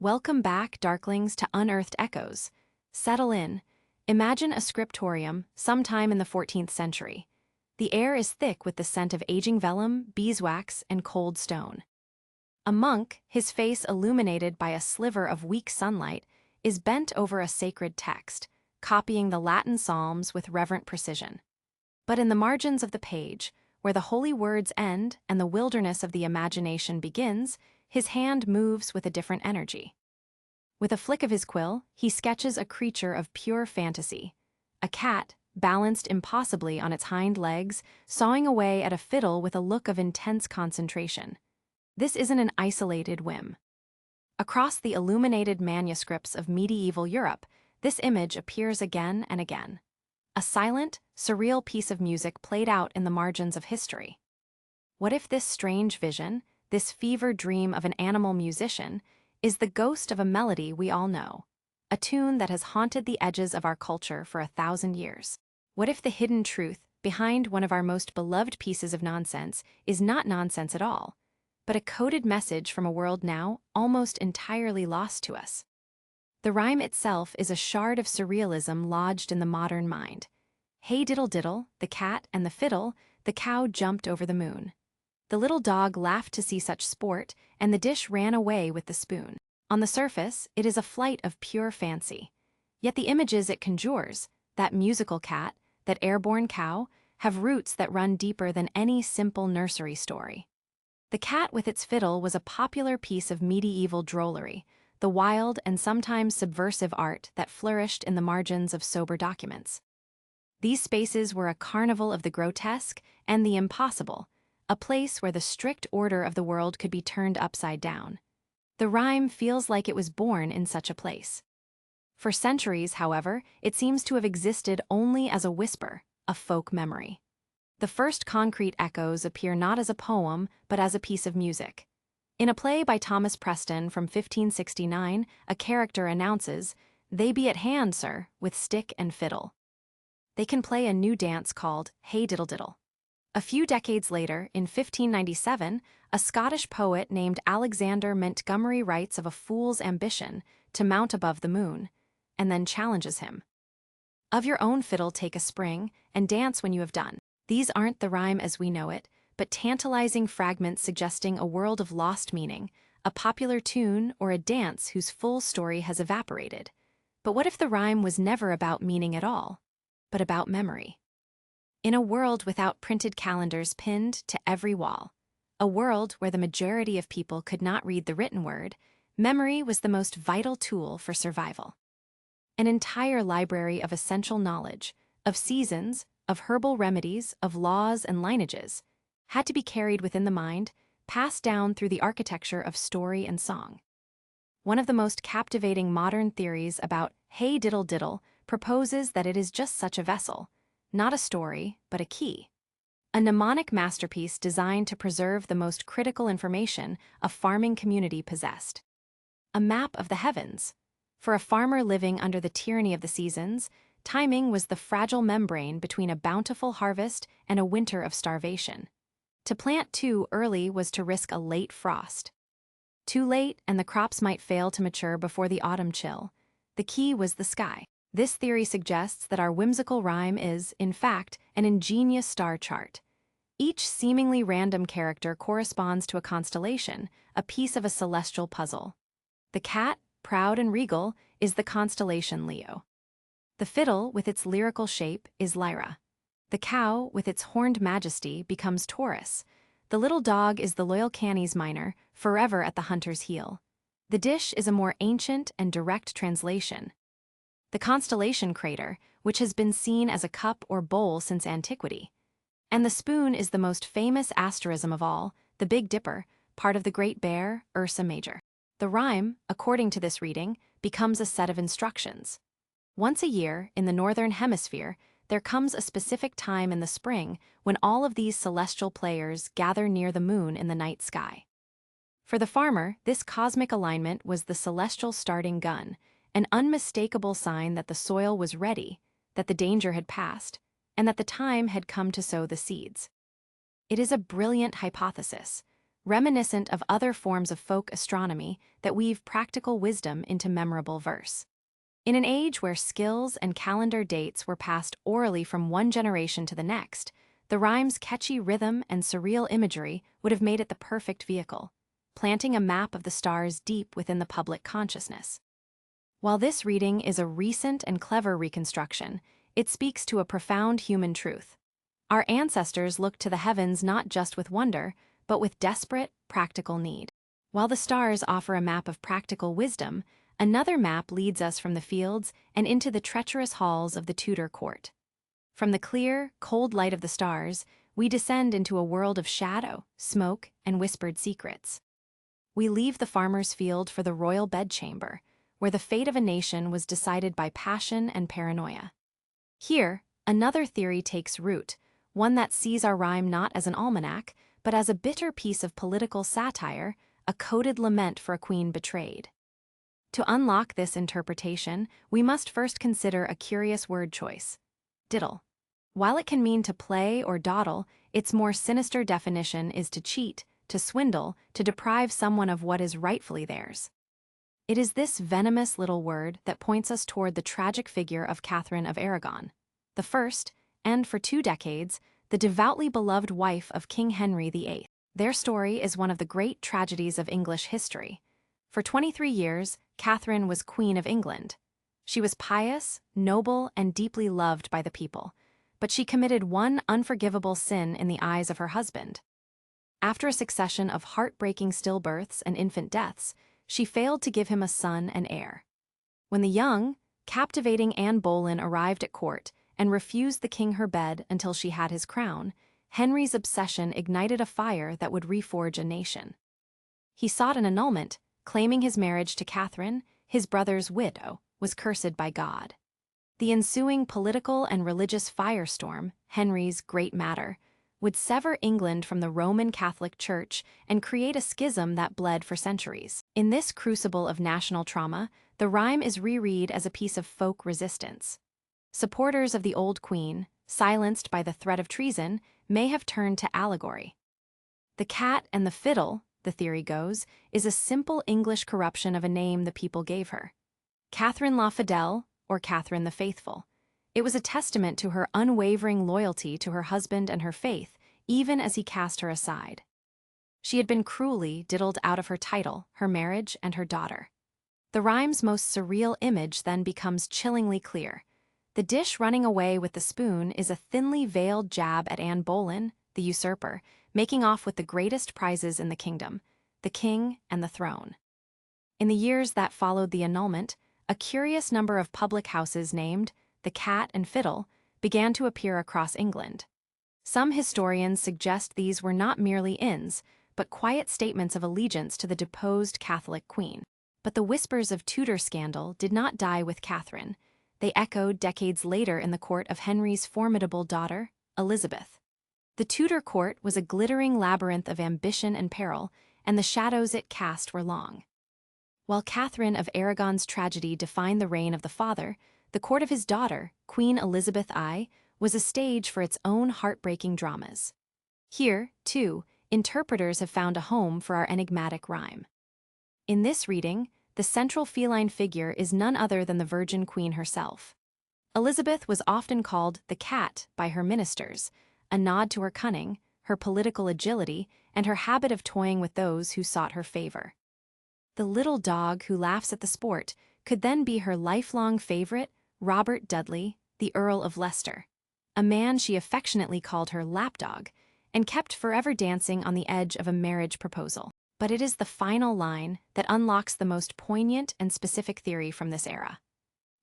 Welcome back, Darklings, to Unearthed Echoes. Settle in. Imagine a scriptorium sometime in the 14th century. The air is thick with the scent of aging vellum, beeswax, and cold stone. A monk, his face illuminated by a sliver of weak sunlight, is bent over a sacred text, copying the Latin Psalms with reverent precision. But in the margins of the page, where the holy words end and the wilderness of the imagination begins, his hand moves with a different energy. With a flick of his quill, he sketches a creature of pure fantasy. A cat, balanced impossibly on its hind legs, sawing away at a fiddle with a look of intense concentration. This isn't an isolated whim. Across the illuminated manuscripts of medieval Europe, this image appears again and again. A silent, surreal piece of music played out in the margins of history. What if this strange vision, this fever dream of an animal musician, is the ghost of a melody we all know, a tune that has haunted the edges of our culture for 1,000 years? What if the hidden truth behind one of our most beloved pieces of nonsense is not nonsense at all, but a coded message from a world now almost entirely lost to us? The rhyme itself is a shard of surrealism lodged in the modern mind. Hey diddle diddle, the cat and the fiddle, the cow jumped over the moon. The little dog laughed to see such sport, and the dish ran away with the spoon. On the surface, it is a flight of pure fancy. Yet the images it conjures, that musical cat, that airborne cow, have roots that run deeper than any simple nursery story. The cat with its fiddle was a popular piece of medieval drollery, the wild and sometimes subversive art that flourished in the margins of sober documents. These spaces were a carnival of the grotesque and the impossible, a place where the strict order of the world could be turned upside down. The rhyme feels like it was born in such a place. For centuries, however, it seems to have existed only as a whisper, a folk memory. The first concrete echoes appear not as a poem, but as a piece of music. In a play by Thomas Preston from 1569, a character announces, "They be at hand, sir, with stick and fiddle." They can play a new dance called Hey Diddle Diddle. A few decades later, in 1597, a Scottish poet named Alexander Montgomery writes of a fool's ambition to mount above the moon, and then challenges him. Of your own fiddle take a spring, and dance when you have done. These aren't the rhyme as we know it, but tantalizing fragments suggesting a world of lost meaning, a popular tune, or a dance whose full story has evaporated. But what if the rhyme was never about meaning at all, but about memory? In a world without printed calendars pinned to every wall, a world where the majority of people could not read the written word, memory was the most vital tool for survival. An entire library of essential knowledge, of seasons, of herbal remedies, of laws and lineages, had to be carried within the mind, passed down through the architecture of story and song. One of the most captivating modern theories about Hey Diddle Diddle proposes that it is just such a vessel, not a story, but a key. A mnemonic masterpiece designed to preserve the most critical information a farming community possessed. A map of the heavens. For a farmer living under the tyranny of the seasons, timing was the fragile membrane between a bountiful harvest and a winter of starvation. To plant too early was to risk a late frost. Too late, and the crops might fail to mature before the autumn chill. The key was the sky. This theory suggests that our whimsical rhyme is, in fact, an ingenious star chart. Each seemingly random character corresponds to a constellation, a piece of a celestial puzzle. The cat, proud and regal, is the constellation Leo. The fiddle, with its lyrical shape, is Lyra. The cow, with its horned majesty, becomes Taurus. The little dog is the loyal Canis Minor, forever at the hunter's heel. The dish is a more ancient and direct translation. The constellation crater, which has been seen as a cup or bowl since antiquity. And the spoon is the most famous asterism of all, the Big Dipper, part of the Great Bear, Ursa Major. The rhyme, according to this reading, becomes a set of instructions. Once a year, in the northern hemisphere, there comes a specific time in the spring when all of these celestial players gather near the moon in the night sky. For the farmer, this cosmic alignment was the celestial starting gun, an unmistakable sign that the soil was ready, that the danger had passed, and that the time had come to sow the seeds. It is a brilliant hypothesis. reminiscent of other forms of folk astronomy that weave practical wisdom into memorable verse. In an age where skills and calendar dates were passed orally from one generation to the next, the rhyme's catchy rhythm and surreal imagery would have made it the perfect vehicle, planting a map of the stars deep within the public consciousness. While this reading is a recent and clever reconstruction, it speaks to a profound human truth. Our ancestors looked to the heavens not just with wonder, but with desperate, practical need. While the stars offer a map of practical wisdom, another map leads us from the fields and into the treacherous halls of the Tudor court. From the clear, cold light of the stars, we descend into a world of shadow, smoke, and whispered secrets. We leave the farmer's field for the royal bedchamber, where the fate of a nation was decided by passion and paranoia. Here, another theory takes root, one that sees our rhyme not as an almanac, but as a bitter piece of political satire, a coded lament for a queen betrayed. To unlock this interpretation, we must first consider a curious word choice: diddle. While it can mean to play or dawdle, its more sinister definition is to cheat, to swindle, to deprive someone of what is rightfully theirs. It is this venomous little word that points us toward the tragic figure of Catherine of Aragon, the first, and for 2 decades, the devoutly beloved wife of King Henry VIII. Their story is one of the great tragedies of English history. For 23 years, Catherine was Queen of England. She was pious, noble, and deeply loved by the people, but she committed one unforgivable sin in the eyes of her husband. After a succession of heartbreaking stillbirths and infant deaths, she failed to give him a son and heir. When the young, captivating Anne Boleyn arrived at court and refused the king her bed until she had his crown, Henry's obsession ignited a fire that would reforge a nation. He sought an annulment, claiming his marriage to Catherine, his brother's widow, was cursed by God. The ensuing political and religious firestorm, Henry's great matter, would sever England from the Roman Catholic Church and create a schism that bled for centuries. In this crucible of national trauma, the rhyme is reread as a piece of folk resistance. Supporters of the old queen, silenced by the threat of treason, may have turned to allegory. The cat and the fiddle, the theory goes, is a simple English corruption of a name the people gave her: Catherine la Fidèle, or Catherine the Faithful. It was a testament to her unwavering loyalty to her husband and her faith, even as he cast her aside. She had been cruelly diddled out of her title, her marriage, and her daughter. The rhyme's most surreal image then becomes chillingly clear. The dish running away with the spoon is a thinly veiled jab at Anne Boleyn, the usurper, making off with the greatest prizes in the kingdom, the king and the throne. In the years that followed the annulment, a curious number of public houses named the Cat and Fiddle began to appear across England. Some historians suggest these were not merely inns, but quiet statements of allegiance to the deposed Catholic queen. But the whispers of Tudor scandal did not die with Catherine. They echoed decades later in the court of Henry's formidable daughter, Elizabeth. The Tudor court was a glittering labyrinth of ambition and peril, and the shadows it cast were long. While Catherine of Aragon's tragedy defined the reign of the father, the court of his daughter, Queen Elizabeth I, was a stage for its own heartbreaking dramas. Here, too, interpreters have found a home for our enigmatic rhyme. In this reading, the central feline figure is none other than the Virgin Queen herself. Elizabeth was often called the cat by her ministers, a nod to her cunning, her political agility, and her habit of toying with those who sought her favor. The little dog who laughs at the sport could then be her lifelong favorite, Robert Dudley, the Earl of Leicester, a man she affectionately called her lapdog, and kept forever dancing on the edge of a marriage proposal. But it is the final line that unlocks the most poignant and specific theory from this era.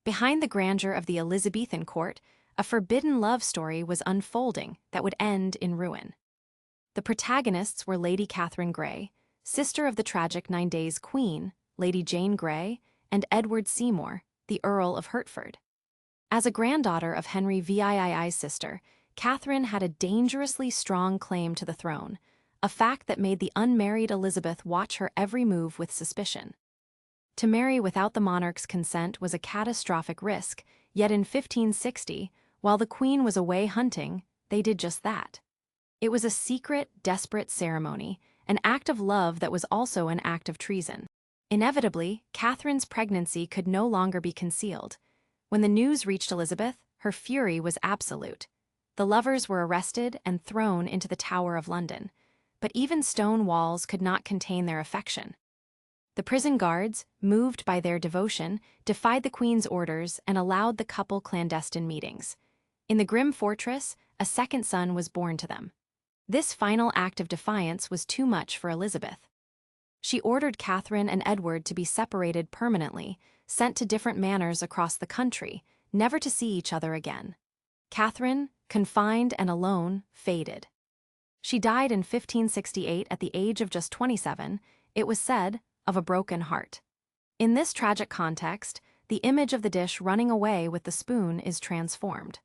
Behind the grandeur of the Elizabethan court, a forbidden love story was unfolding that would end in ruin. The protagonists were Lady Catherine Grey, sister of the tragic 9 Days Queen, Lady Jane Grey, and Edward Seymour, the Earl of Hertford. As a granddaughter of Henry VII's sister, Catherine had a dangerously strong claim to the throne, a fact that made the unmarried Elizabeth watch her every move with suspicion. To marry without the monarch's consent was a catastrophic risk, yet in 1560, while the Queen was away hunting, they did just that. It was a secret, desperate ceremony, an act of love that was also an act of treason. Inevitably, Catherine's pregnancy could no longer be concealed. When the news reached Elizabeth, her fury was absolute. The lovers were arrested and thrown into the Tower of London. But even stone walls could not contain their affection. The prison guards, moved by their devotion, defied the Queen's orders and allowed the couple clandestine meetings. In the grim fortress, a second son was born to them. This final act of defiance was too much for Elizabeth. She ordered Catherine and Edward to be separated permanently, sent to different manors across the country, never to see each other again. Catherine, confined and alone, faded. She died in 1568 at the age of just 27, it was said, of a broken heart. In this tragic context, the image of the dish running away with the spoon is transformed.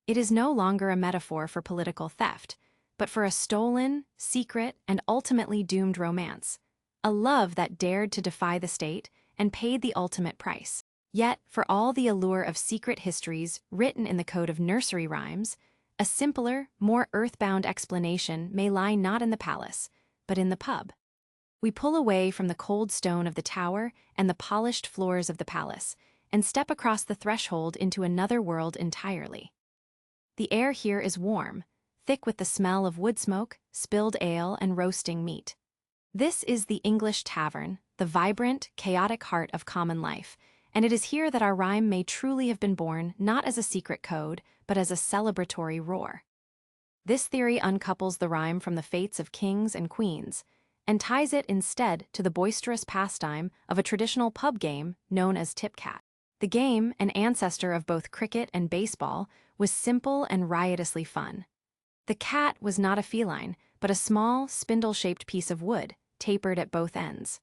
It is no longer a metaphor for political theft, but for a stolen, secret, and ultimately doomed romance, a love that dared to defy the state and paid the ultimate price. Yet, for all the allure of secret histories written in the code of nursery rhymes, a simpler, more earthbound explanation may lie not in the palace, but in the pub. We pull away from the cold stone of the tower and the polished floors of the palace, and step across the threshold into another world entirely. The air here is warm, thick with the smell of wood smoke, spilled ale, and roasting meat. This is the English tavern, the vibrant, chaotic heart of common life, and it is here that our rhyme may truly have been born not as a secret code, but as a celebratory roar. This theory uncouples the rhyme from the fates of kings and queens, and ties it instead to the boisterous pastime of a traditional pub game known as tip-cat. The game, an ancestor of both cricket and baseball, was simple and riotously fun. The cat was not a feline, but a small, spindle-shaped piece of wood, tapered at both ends.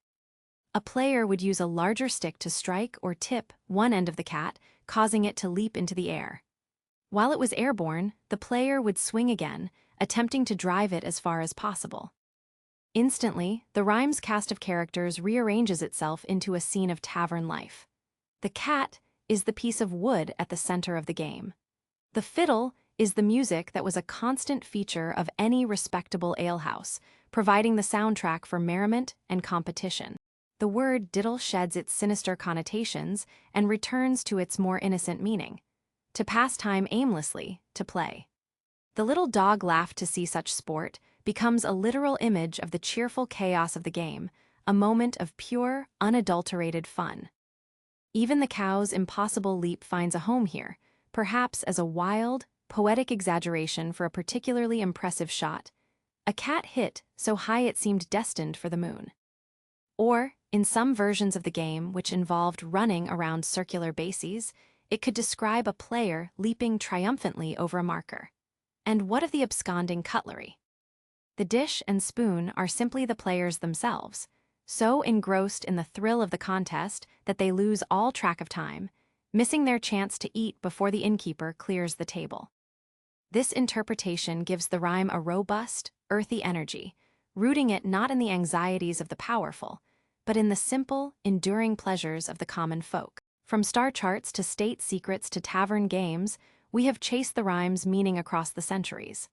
A player would use a larger stick to strike or tip one end of the cat, causing it to leap into the air. While it was airborne, the player would swing again, attempting to drive it as far as possible. Instantly, the rhyme's cast of characters rearranges itself into a scene of tavern life. The cat is the piece of wood at the center of the game. The fiddle is the music that was a constant feature of any respectable alehouse, providing the soundtrack for merriment and competition. The word diddle sheds its sinister connotations and returns to its more innocent meaning: to pass time aimlessly, to play. The little dog laughed to see such sport becomes a literal image of the cheerful chaos of the game, a moment of pure, unadulterated fun. Even the cow's impossible leap finds a home here, perhaps as a wild, poetic exaggeration for a particularly impressive shot. A cat hit so high it seemed destined for the moon. Or, in some versions of the game which involved running around circular bases, it could describe a player leaping triumphantly over a marker. And what of the absconding cutlery? The dish and spoon are simply the players themselves, so engrossed in the thrill of the contest that they lose all track of time, missing their chance to eat before the innkeeper clears the table. This interpretation gives the rhyme a robust, earthy energy, rooting it not in the anxieties of the powerful, but in the simple, enduring pleasures of the common folk. From star charts to state secrets to tavern games, we have chased the rhyme's meaning across the centuries.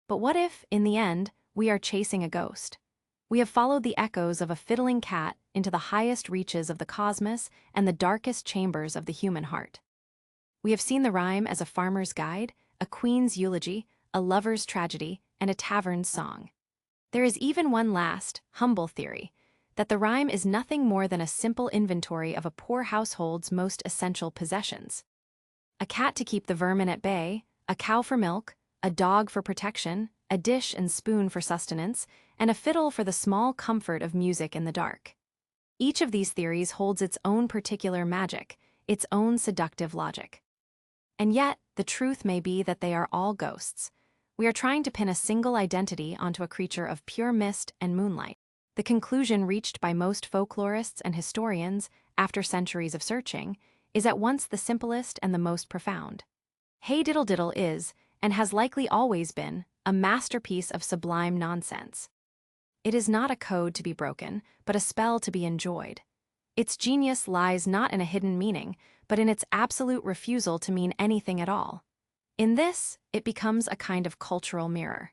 But what if, in the end, we are chasing a ghost? We have followed the echoes of a fiddling cat into the highest reaches of the cosmos and the darkest chambers of the human heart. We have seen the rhyme as a farmer's guide, a queen's eulogy, a lover's tragedy, and a tavern's song. There is even one last, humble theory, that the rhyme is nothing more than a simple inventory of a poor household's most essential possessions. A cat to keep the vermin at bay, a cow for milk, a dog for protection, a dish and spoon for sustenance, and a fiddle for the small comfort of music in the dark. Each of these theories holds its own particular magic, its own seductive logic. And yet, the truth may be that they are all ghosts. We are trying to pin a single identity onto a creature of pure mist and moonlight. The conclusion reached by most folklorists and historians, after centuries of searching, is at once the simplest and the most profound. Hey Diddle Diddle is, and has likely always been, a masterpiece of sublime nonsense. It is not a code to be broken, but a spell to be enjoyed. Its genius lies not in a hidden meaning, but in its absolute refusal to mean anything at all. In this, it becomes a kind of cultural mirror.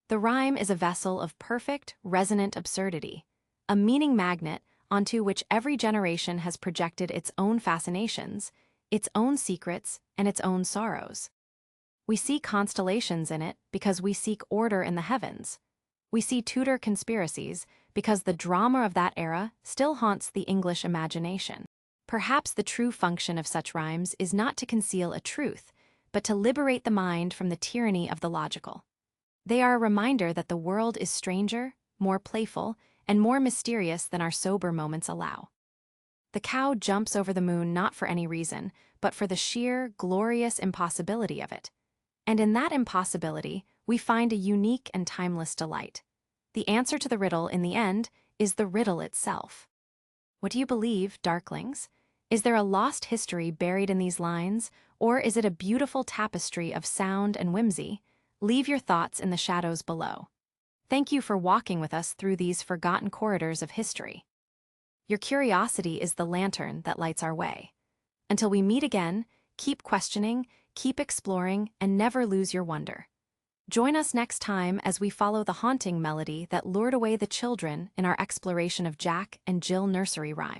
The rhyme is a vessel of perfect, resonant absurdity, a meaning magnet onto which every generation has projected its own fascinations, its own secrets, and its own sorrows. We see constellations in it because we seek order in the heavens. We see Tudor conspiracies because the drama of that era still haunts the English imagination. Perhaps the true function of such rhymes is not to conceal a truth, but to liberate the mind from the tyranny of the logical. They are a reminder that the world is stranger, more playful, and more mysterious than our sober moments allow. The cow jumps over the moon not for any reason, but for the sheer, glorious impossibility of it. And in that impossibility, we find a unique and timeless delight. The answer to the riddle, in the end, is the riddle itself. What do you believe, Darklings? Is there a lost history buried in these lines, or is it a beautiful tapestry of sound and whimsy? Leave your thoughts in the shadows below. Thank you for walking with us through these forgotten corridors of history. Your curiosity is the lantern that lights our way. Until we meet again, keep questioning, keep exploring, and never lose your wonder. Join us next time as we follow the haunting melody that lured away the children in our exploration of Jack and Jill nursery rhyme.